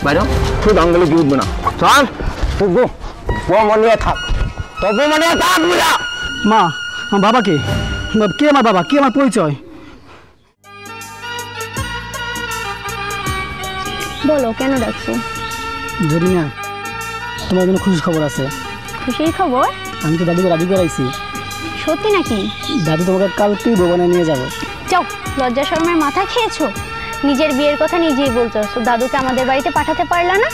বাইরে শুধু আঙ্গুলে কি উঠবে না চল মনে থাক তবে মনে থাক মা আমার বাবা কে আমার বাবা কে আমার পরিচয় বলো কেন ডাকছো? জরিনা তোমার জন্য খুশির খবর আছে। খুশির খবর? আমি তো দাদুকে রাজি করাইছি। সত্যি নাকি? দাদু তোমাকে কালকেই ভবনে নিয়ে যাবো। যাও, লজ্জা শরমের মাথা খেয়েছো? নিজের বিয়ের কথা নিজেই বলতেছো, দাদুকে আমাদের বাড়িতে পাঠাতে পারলা না?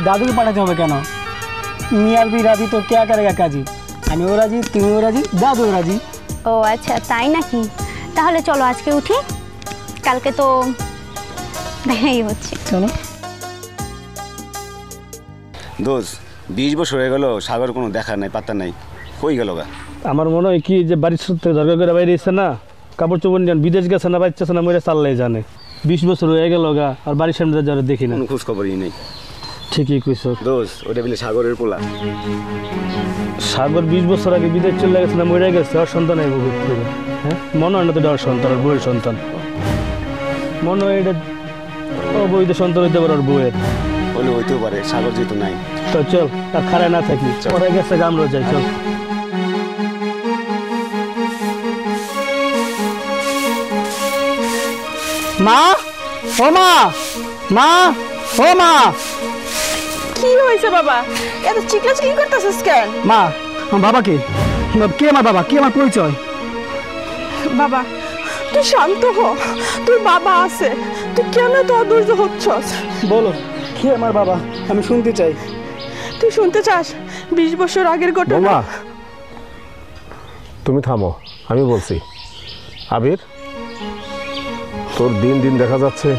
দাদুকে পাঠাতে হবে কেন? মিয়ার বি রাজি তো কে করেগা কাজী। আমিও রাজি, তুমিও রাজি, দাদুও রাজি। ও আচ্ছা তাই নাকি? তাহলে চলো আজকে উঠি, কালকে তো দেখাই হচ্ছে। চলো। দোষ 20 বছর হয়ে গেল, সাগর কোনো দেখা নাই, পাত্তা নাই, কই গেল গা? আমার মনে হয় কি যে বাড়ির সূত্রে দরকার করে বাইরে এসছে না, কাপড় চোপড় নিয়ে বিদেশ গেছে না, বাচ্চাছে না, মরে চাল্লাই জানে। 20 বছর হয়ে গেল গা, আর বাড়ির সামনে যারা দেখি না, কোনো খোঁজ খবরই নেই। ঠিকই কইছ দোষ, ওটা বলে সাগরের পোলা। সাগর 20 বছর আগে বিদেশ চলে গেছে না, মরে গেছে, আর সন্তান আইব থেকে। হ্যাঁ মনে হয় না তো ওর সন্তান, আর বউয়ের সন্তান। মনে হয় এটা অবৈধ সন্তান হইতে পারে ওর বউয়ের। বলে হইতেও পারে, সাগর যেহেতু নাই। তো চল, আর খারায় না থাকি, পরে গেছে আমরা যাই। চল। মা ও মা, মা ও মা। কি হয়েছে বাবা, এত চিল্লাচিল্লি করতেছিস কেন? মা আমার বাবা কে আমার বাবা কে আমার পরিচয়? বাবা তুই শান্ত হ, তোর বাবা আছে, তুই কেন তো অধৈর্য হচ্ছস? বলো কে আমার বাবা, আমি শুনতে চাই। তুই শুনতে চাস 20 বছর আগের ঘটনা? তুমি থামো, আমি বলছি। আবির, তোর দিন দিন দেখা যাচ্ছে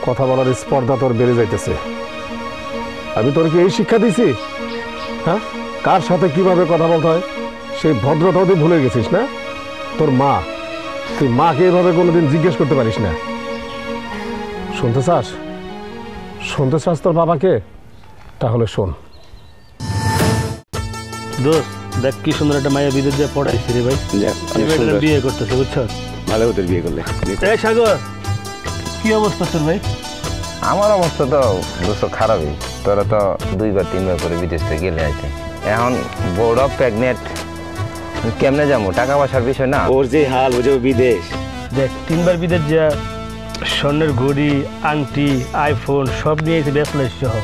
কথা বলার স্পর্ধা তোর বেড়ে যাইতেছে। আমি তোর কি এই শিক্ষা দিছি? হ্যাঁ, কার সাথে কিভাবে কথা বলতে হয় সেই ভদ্রতাও তুই ভুলে গেছিস না? তোর মা, তুই মাকে এভাবে কোনোদিন জিজ্ঞেস করতে পারিস না। শুনতে চাস? শুনতে চাস তোর বাবাকে? তাহলে শোন। দোস্ত দেখ কি সুন্দর একটা মায়া বিদেশ দিয়ে পড়াইছি রে ভাই, বিয়ে করতেছে, বুঝছো? ভালো হতো বিয়ে করলে। এই সাগর, কি অবস্থা তোর ভাই? আমার অবস্থা তো দোস্ত খারাপই। তোরা তো 2বার 3বার করে বিদেশ থেকে গেলে আইতে, এখন বড় প্রেগনেন্ট, কেমনে যাবো? টাকা পয়সার বিষয় না। ওর যে হাল, ও যে বিদেশ। দেখ 3বার বিদেশ যা স্বর্ণের ঘড়ি, আংটি, আইফোন সব নিয়ে এসে ব্যাসলাইস সহ।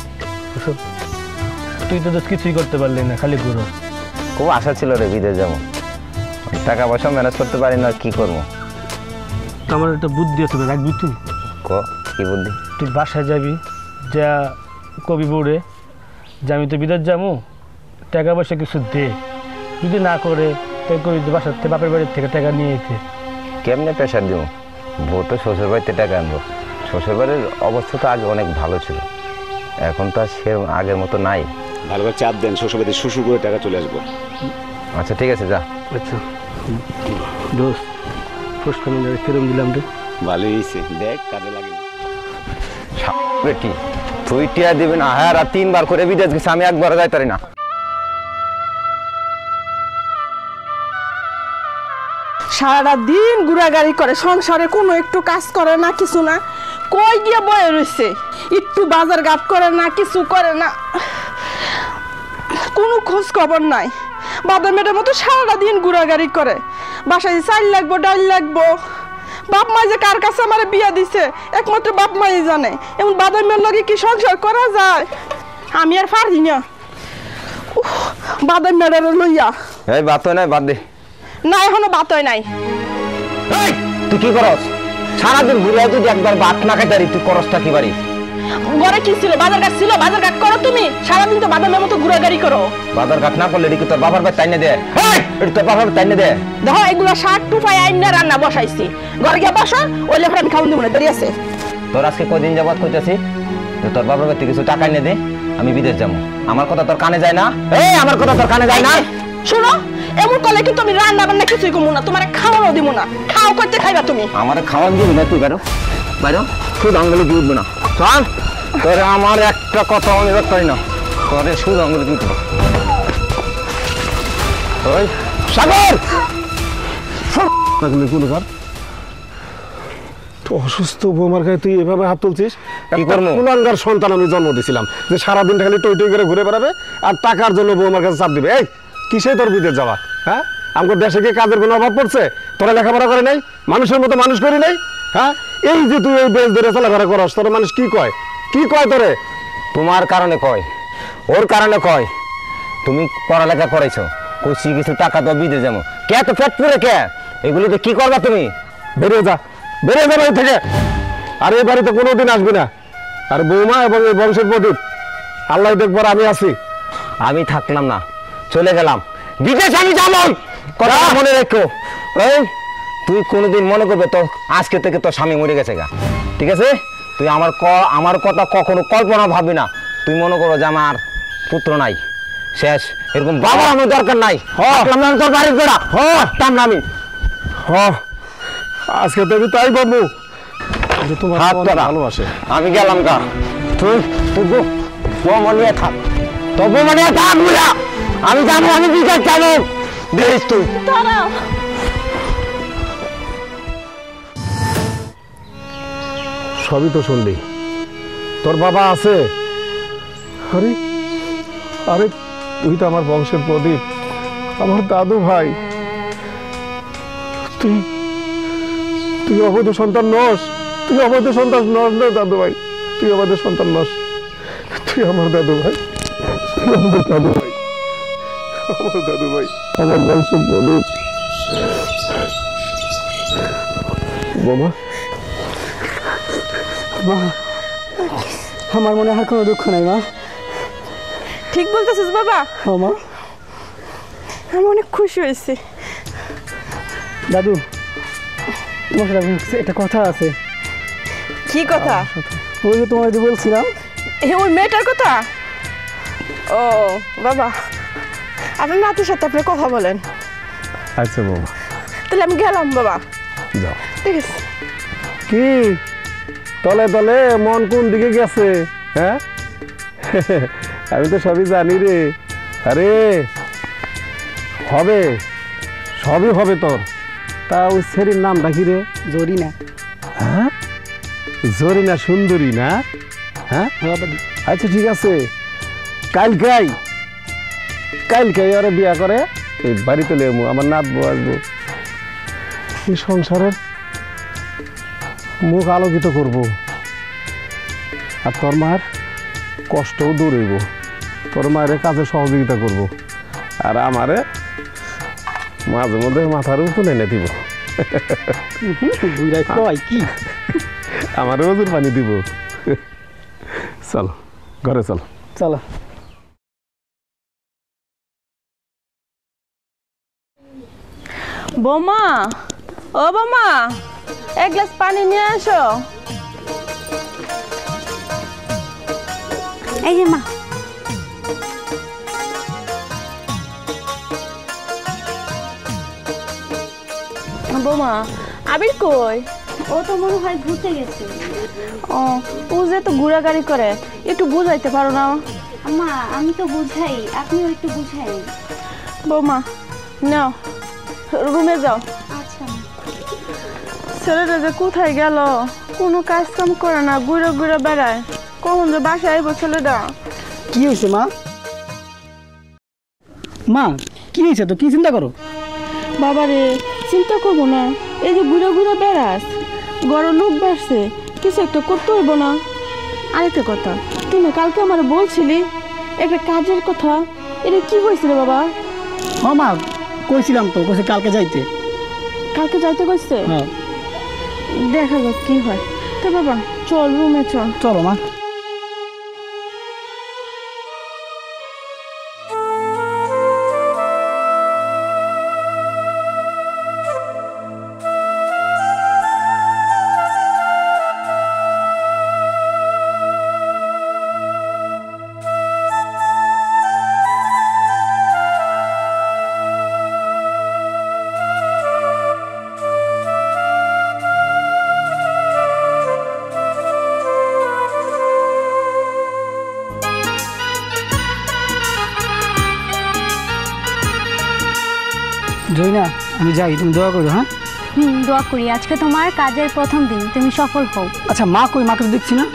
তুই তো কিছুই করতে পারলি না, খালি ঘুরো। খুব আশা ছিল রে বিদেশ যাবো, টাকা পয়সা ম্যানেজ করতে পারি না, কি করবো? আমার একটা বুদ্ধি আছে, রাখবি তুই? কি বুদ্ধি? তুই বাসায় যাবি, যা কবি বউরে যে আমি তো বিদেশ যাবো, টাকা পয়সা কিছু দে, যদি না করে তাই কবি বাসার থেকে বাপের বাড়ির থেকে টাকা নিয়ে যেতে। কেমনে প্রেশার দিব? বউ তো শ্বশুর বাড়িতে টাকা আনবো। শ্বশুর বাড়ির অবস্থা তো আগে অনেক ভালো ছিল, এখন তো আর সে আগের মতো নাই। ভালো করে চাপ দেন, শ্বশুর বাড়িতে শ্বশুর করে টাকা চলে আসবো। আচ্ছা ঠিক আছে, যা। আচ্ছা দোস্ত, ফুসকানি কিরম দিলাম রে? ভালোই হয়েছে, দেখ কাজে লাগে। বেটি তুই টিয়া দিবি না? হ্যাঁ, আর 3বার করে বিদেশ গেছে, আমি একবারও যাইতে পারি না। সারা দিন ঘোরাগাড়ি করে, সংসারে কোনো একটু কাজ করে না, কিছু না, কই গিয়ে বয়ে রয়েছে, একটু বাজার ঘাট করে না, কিছু করে না, কোনো খোঁজ খবর নাই। বাদামের মতো সারা দিন ঘোরাগাড়ি করে, বাসায় চাল লাগবো, ডাল লাগবো। বাপ মা যে কার কাছে আমার বিয়া দিছে একমাত্র বাপ মাই জানে। এমন বাদামের লগে কি সংসার করা যায়? আমি আর পারি না। বাদাম মেডারে লইয়া এই বাত নাই, বাদ দে না, এখনো বাত হয় নাই। তুই কি করস? সারাদিন ঘুরে যদি একবার ভাত না খাইতে পারি, তুই করসটা কি বাড়ি? ঘরে কি ছিল? বাজার ঘাট ছিল, বাজার ঘাট করো তুমি। সারাদিন তো বাদামের মতো ঘোরাগাড়ি করো। বাজার ঘাট না করলে কি তোর বাবার ভাই তাইনে দে? এটা তোর বাবার তাইনে দে। দেখো এগুলো শাক টুফাই আইনা রান্না বসাইছি, ঘরে গিয়ে বসো, ওই লেফার আমি খাওয়ান দিব না, দেরি আছে। তোর আজকে কদিন যাবত কইতাছি যে তোর বাবার বাড়িতে কিছু টাকা এনে দে, আমি বিদেশ যাবো। আমার কথা তোর কানে যায় না? এই আমার কথা তোর কানে যায় না? শোনো, এমন করলে কিন্তু আমি রান্না বান্না কিছুই করবো না, তোমার খাওয়ানো দিব না। খাও করতে খাইবা তুমি। আমার খাওয়ান দিবি না? তুই বাইরো, বাইরো, শুধু আঙ্গুলে দিয়ে উঠবে না। চল, তোরে আমার একটা কথা মনে রাখতে পারি না, তোরে শুধু আঙ্গুলে দিয়ে উঠবো। ওই সাগর, তো অসুস্থ বৌমার গায়ে তুই এভাবে হাত তুলছিস? কি করবো? কুলাঙ্গার সন্তান আমি জন্ম দিছিলাম যে সারাদিন খালি টই টই করে ঘুরে বেড়াবে আর টাকার জন্য বৌমার কাছে চাপ দিবে। এই কিসে তোর বিদেশ যাওয়া? হ্যাঁ, আমাদের দেশে কি কাজের কোনো অভাব পড়ছে? তোরা লেখাপড়া করে নাই, মানুষের মতো মানুষ করি নাই? হ্যাঁ, এই যে তুই এই বেশ ধরে চলাফেরা করস, তোর মানুষ কি কয়? কি কয় তোরে? তোমার কারণে কয়, ওর কারণে কয়। তুমি পড়ালেখা করেছো, কইছি কিছু টাকা দাও বিদেশ যাবো। কে তো পেট পুরে কে? এগুলোতে কি করবা তুমি? বেরিয়ে যা, বেরিয়ে যা বাড়ি থেকে। আর এই বাড়িতে কোনোদিন আসবি না। আর বৌমা এবং এই বংশের প্রদীপ আল্লাহ দেখবার আমি আছি। আমি থাকলাম না, চলে গেলাম বিদেশ, আমি যাবই। কথা মনে রেখো। এই তুই কোনোদিন মনে করবে তো আজকে থেকে তোর স্বামী মরে গেছে গা, ঠিক আছে? তুই আমার কথা কখনো কল্পনা ভাববি না। তুই মনে করো যে আমার পুত্র নাই, শেষ। এরকম বাবার আমার দরকার নাই। থাকলাম না আমি তোর বাড়ির গোড়া, থাকতাম না আমি। আজকে তো আমি তাই বাবু তোমার হাত তোলা। ভালোবাসে। আমি গেলাম গা। তুই তুই বৌমা নিয়ে থাক, তোর বৌমা নিয়ে থাক বুঝা। আমি যাবো, আমি বিদেশ যাবো। দেখিস তুই। দাঁড়াও। সবই তো শুনলি, তোর বাবা আছে। আরে আরে তুই তো আমার বংশের প্রদীপ, আমার দাদু ভাই। তুই তুই অবৈধ সন্তান নস, তুই অবৈধ সন্তান নস না দাদু ভাই, তুই আমাদের সন্তান নস। তুই আমার দাদু ভাই, আমার দাদু ভাই, আমার দাদু ভাই, আমার বংশের প্রদীপ। বাবা মা, আমার মনে হয় কোনো দুঃখ নাই মা। ঠিক বলতেছিস বাবা, ও মা, আমি অনেক খুশি হয়েছি। দাদু তোমার সাথে একটা কথা আছে। কি কথা? ওই যে তোমার যে বলছিলাম, ওই মেয়েটার কথা? ও বাবা, আপনার নাতির সাথে আপনি কথা বলেন। আচ্ছা বাবা, তাহলে আমি গেলাম বাবা। যাও। ঠিক আছে। কি তলে তলে মন কোন দিকে গেছে? হ্যাঁ, আমি তো সবই জানি রে। আরে হবে, সবই হবে তোর। তা ওই ছেলের নামটা কি রে? জরিনা। হ্যাঁ, জরিনা সুন্দরী না? হ্যাঁ, আচ্ছা ঠিক আছে, কালকাই ওরা বিয়া করে এই বাড়িতে লেমু, আমার নাতবো আসবো, এই সংসারের মুখ আলোকিত করব। আর তোর মার কষ্টও দূরইব, তোর মায়ের কাজে সহযোগিতা করব। আর আমারে মাঝে মধ্যে মাথার উপরে এনে দিব, কি আমার ওজুর পানি দিব। চল ঘরে চল। চলো। বৌমা, ও বৌমা, এক গ্লাস পানি নিয়ে আসো। এই যে মা, বৌমা, আবির কই? ও তো মনে হয় ঘুরতে গেছে। ও যে তো ঘোরাঘুরি করে, একটু বুঝাইতে পারো না? আম্মা আমি তো বুঝাই, আপনিও একটু বুঝাই। বৌমা নাও, রুমে যাও। আচ্ছা। ছেলেটা যে কোথায় গেল, কোনো কাজ কাম করে না, ঘুরে ঘুরে বেড়ায়। কখন যে বাসায় আইব ছেলেটা? কি হয়েছে মা? মা কি হয়েছে, তো কি চিন্তা করো? বাবারে চিন্তা করবো না, এই যে ঘুরে ঘুরে বেড়াস, গড় লোক বাড়ছে, কিছু একটা করতে হইব না? আরেকটা কথা, তুমি কালকে আমার বলছিলি একটা কাজের কথা, এটা কি হয়েছিল বাবা? হ্যাঁ মা, কইছিলাম তো, কইছে কালকে যাইতে। কালকে যাইতে কইছে? হ্যাঁ। দেখা যাক কি হয়। তো বাবা চল, রুমে চল। চলো মা। জয়না, আমি যাই, তুমি দোয়া করো। হ্যাঁ দোয়া করি আজকে তোমার কাজের প্রথম দিন, তুমি সফল হও। আচ্ছা মা কই, মাকে তো দেখছি না।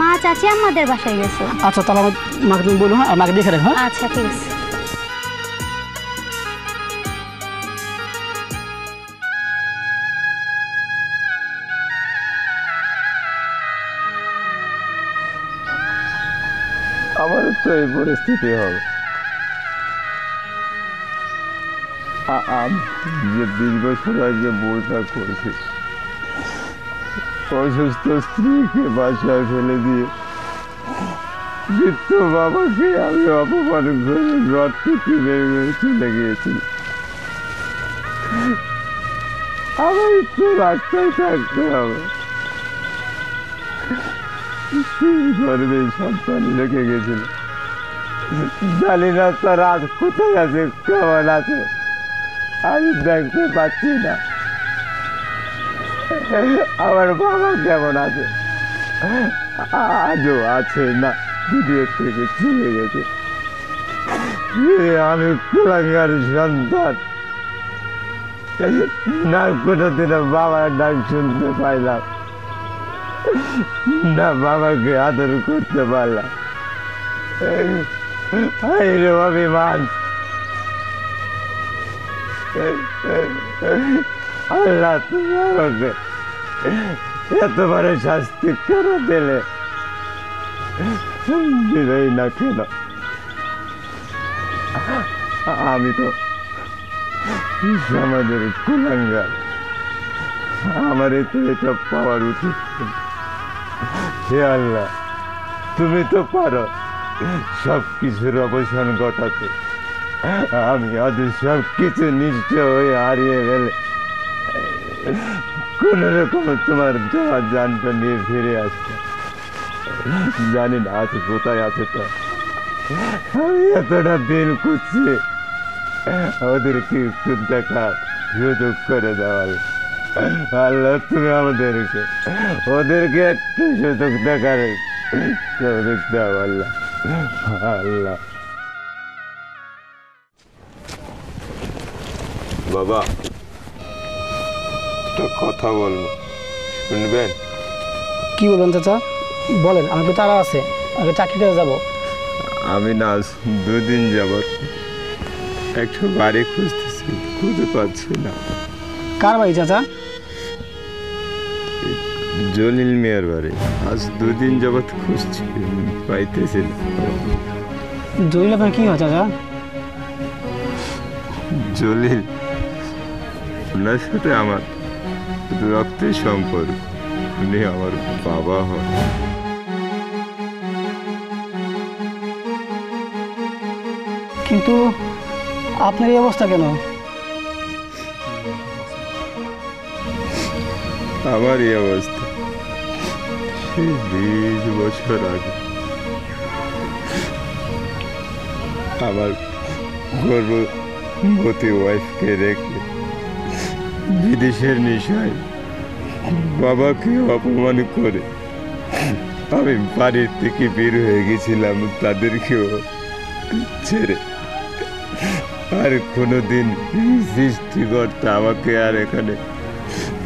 মা চাচি আমাদের বাসায় গেছে। আচ্ছা তাহলে আমার মাকে তুমি বলো, হ্যাঁ, আর মাকে দেখে রাখো, হ্যাঁ? আচ্ছা ঠিক আছে। আমার তো এই পরিস্থিতি হবে। আমি যে 20 বছর আগে বউটা করছি, অসুস্থ স্ত্রীকে বাসায় ফেলে দিয়ে বৃদ্ধ বাবাকে আমি অপমান করে ঘর থেকে বের করে চলে গিয়েছি। আমার একটু রাস্তায় থাকতে হবে। গর্বে সন্তান রেখে গেছিল, জানি না তার আজ কোথায় আছে, কেমন আছে আমি দেখতে পাচ্ছি না। আমার বাবা কেমন আছে? আজও আছে না, দুনিয়া থেকে চলে গেছে। আমি কুলাঙ্গার সন্তান, না কোনোদিনও বাবার ডাক শুনতে পাইলাম না, বাবাকে আদর করতে পারলাম। অভিমান, আল্লাহ তুমি আমাকে এত বড় শাস্তি কেন দিলে? দিলেই না কেন? আমি তো সমাজের কুলাঙ্গার, আমার তো এটা পাওয়ার উচিত। হে আল্লাহ, তুমি তো পারো সব কিছুর অবসান ঘটাতে। আমি আজ সব কিছু নিঃস্ব হয়ে হারিয়ে গেলে কোন রকম তোমার দেওয়া জানটা নিয়ে ফিরে আসতে, জানি না আজ কোথায় আছে। তো আমি এতটা দিন খুঁজছি, ওদেরকে একটু দেখার সুযোগ করে দেওয়ার। আল্লাহ তুমি আমাদেরকে ওদেরকে একটু সুযোগ দেখার সুযোগ দাও আল্লাহ। আল্লাহ বাবা, একটা কথা বলবো, শুনবেন? কি বলবেন চাচা? বলেন, আমাকে তারা আছে, আগে চাকরিতে যাবো। আমি না 2 দিন যাবত একটা বাড়ি খুঁজতেছি, খুঁজে পাচ্ছি না। কার বাড়ি চাচা? জলিল মিয়ার বাড়ি। আজ 2 দিন যাবত খুঁজছি, পাইতেছি না। জলিল আপনার কি হয় চাচা? জলিল, ওনার সাথে আমার রক্তের সম্পর্ক, উনি আমার বাবা হয়। কিন্তু আপনার এই অবস্থা কেন? আমার এই অবস্থা 20 বছর আগে আমার গর্ভবতী ওয়াইফকে রেখে বিদেশের নেশায় বাবাকে অপমান করে আমি বাড়ির থেকে বের হয়ে গেছিলাম, তাদেরকেও ছেড়ে। আর কোনোদিন সৃষ্টিকর্তা আমাকে আর এখানে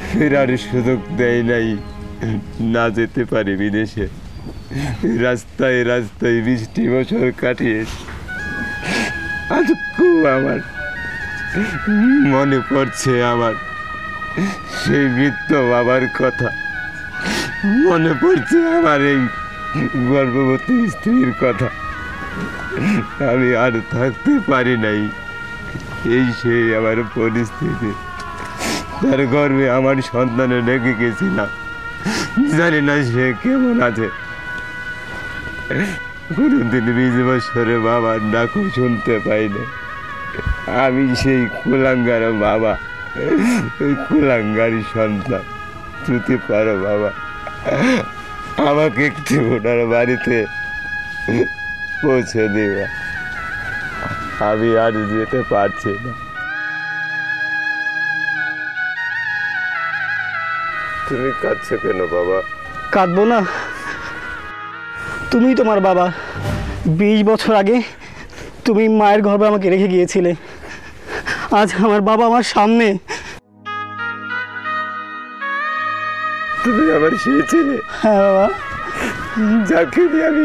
ফেরার সুযোগ দেয় নাই, না যেতে পারি বিদেশে। রাস্তায় রাস্তায় 20 বছর কাটিয়ে আজ খুব আমার মনে পড়ছে আমার সেই বৃদ্ধ বাবার কথা, মনে পড়ছে আমার এই গর্ভবতী স্ত্রীর কথা। আমি আর থাকতে পারি নাই, এই সেই আমার পরিস্থিতি। তার গর্ভে আমার সন্তানে রেখে গেছিলাম, জানি না সে কেমন আছে। কোনোদিন 20 বছরে বাবার ডাকও শুনতে পাই না। আমি সেই কুলাঙ্গার বাবা, ওই কুলাঙ্গারি সন্তান। তুই পারো বাবা, আমাকে একটু ওনার বাড়িতে পৌঁছে দিবা, আমি আর যেতে পারছি না। তুমি কাঁদছো কেন বাবা? কাঁদবো না, তুমি তোমার বাবা। 20 বছর আগে তুমি মায়ের গর্ভে আমাকে রেখে গিয়েছিলে, আজ আমার বাবা আমার সামনে। তুমি আমার সেই ছেলে। হ্যাঁ বাবা। যাকে নিয়ে আমি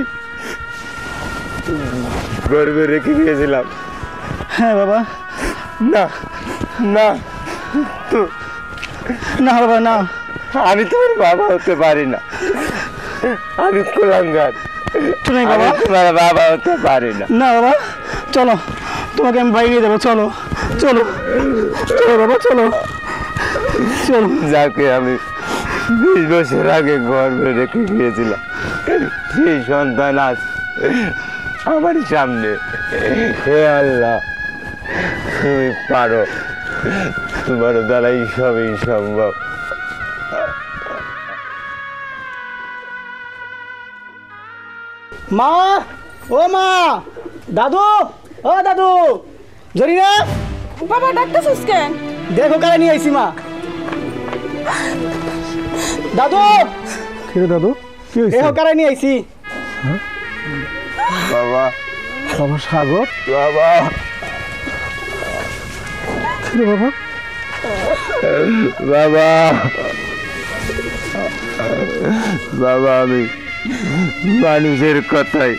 গর্বে রেখে গিয়েছিলাম। হ্যাঁ বাবা। না না তো না বাবা না, আমি তোমার বাবা হতে পারি না, আমি কুলাঙ্গার। তুমি বাবা তোমার বাবা হতে পারি না। না বাবা, চলো তোমাকে আমি বাইরে নিয়ে যাবো, চলো চলো চলো বাবা, চলো চলো। যাকে আমি 20 বছর আগে গর্বে রেখে গিয়েছিলাম, সেই সন্তান আজ আমার সামনে। হে আল্লাহ, তুমি পারো, তোমার দ্বারাই সবই সম্ভব। মা, ও মা, দাদু, ও দাদু, জরিনা বাবা ডাকতেছিস কেন? দেখো কারে নিয়ে আইছি। মা, দাদু, কে দাদু? কি হয়েছে? দেখো কারে নিয়ে আইছি। বাবা, বাবা সাগর, বাবা, কি রে বাবা? বাবা, বাবা, আমি মানুষের কথায়,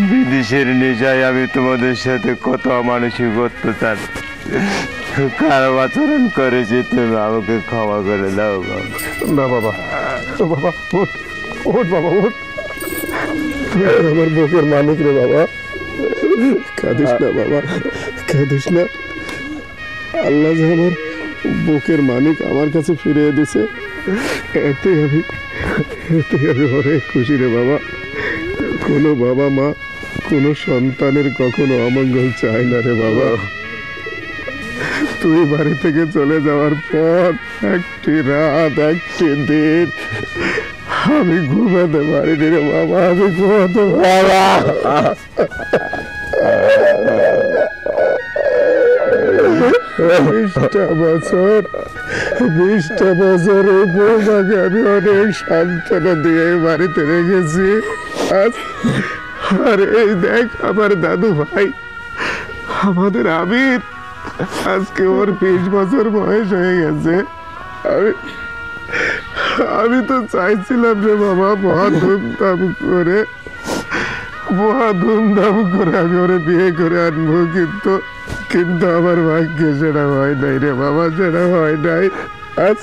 বিদেশের নেশায় আমি তোমাদের সাথে কত মানসিক অত্যাচার, খারাপ আচরণ করেছি, তুমি আমাকে ক্ষমা করে দাও বাবা। না বাবা, ও বাবা ওঠ, ওঠ বাবা ওঠ, তুই আমার বুকের মানিক রে বাবা, কাঁদিস না বাবা, কাঁদিস না। আল্লাহ যে আমার বুকের মানিক আমার কাছে ফিরিয়ে দিছে, এতে আমি অনেক খুশি রে বাবা। কোনো বাবা মা কোনো সন্তানের কখনো অমঙ্গল চায় না রে বাবা। তুই বাড়ি থেকে চলে যাওয়ার পর একটি রাত, একটি দিন আমি ঘুমাতে পারিনি রে বাবা, আমি ঘুমাতে বাবা। 20টা বছর ওই বৌমাকে আমি অনেক সান্ত্বনা দিয়ে বাড়িতে রেখেছি। আর এই দেখ আমার দাদু ভাই আমাদের আমির, আজকে ওর 20 বছর বয়স হয়ে গেছে। আমি তো চাইছিলাম রে বাবা মহা ধুমধাম করে আমি ওরে বিয়ে করে আনবো, কিন্তু আমার ভাগ্যে সেটা হয় নাই রে বাবা, সেটা হয় নাই। আজ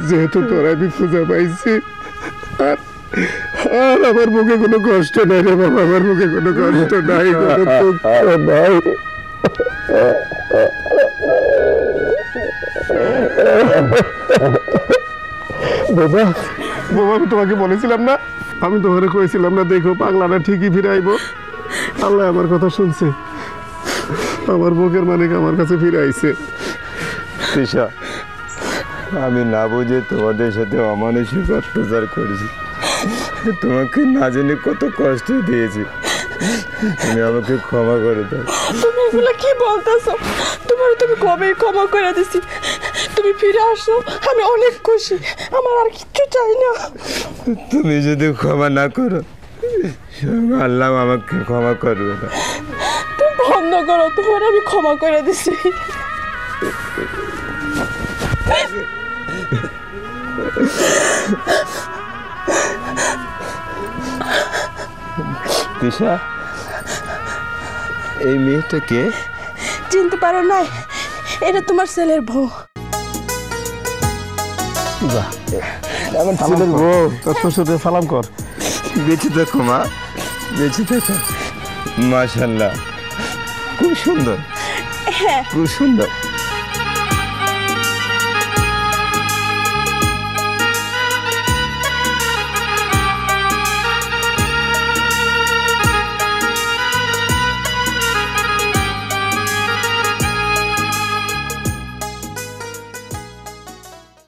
যেহেতু তোর আমি খুঁজে পাইছি, আর আমার মুখে কোনো কষ্ট নাই রে বাবা, আমার মুখে কোনো কষ্ট নাই, কোনো দুঃখ নাই। বাবা, আমি তোমাকে বলেছিলাম না, আমি তোমাকে কইছিলাম না, দেখো পাগলাটা ঠিকই ফিরাইবো। আল্লাহ আমার কথা শুনছে, আমার বুকের মানিক আমার কাছে ফিরে আইছে। তৃষা, আমি না বুঝে তোমাদের সাথে অমানসিক অত্যাচার করেছি, তোমাকে না জেনে কত কষ্ট দিয়েছি, তুমি আমাকে ক্ষমা করে দাও। তুমি এগুলো কি বলতেছো? তোমার তুমি কবে ক্ষমা করে দিছি, তুমি ফিরে আসো, আমি অনেক খুশি, আমার আর কিচ্ছু চাই না। তুমি যদি ক্ষমা না করো, আল্লাহ আমাকে ক্ষমা করবে না। তুমি বন্ধ করো, তোমার আমি ক্ষমা করে দিছি। তৃষা, এই মেয়েটা কে? চিনতে পারো না? এটা তোমার ছেলের বউ। আমার ছেলের বউ। তোর শ্বশুরকে সালাম কর। বেঁচে দেখো মা, বেঁচে দেখো। মাশাআল্লাহ, খুব সুন্দর, খুব সুন্দর।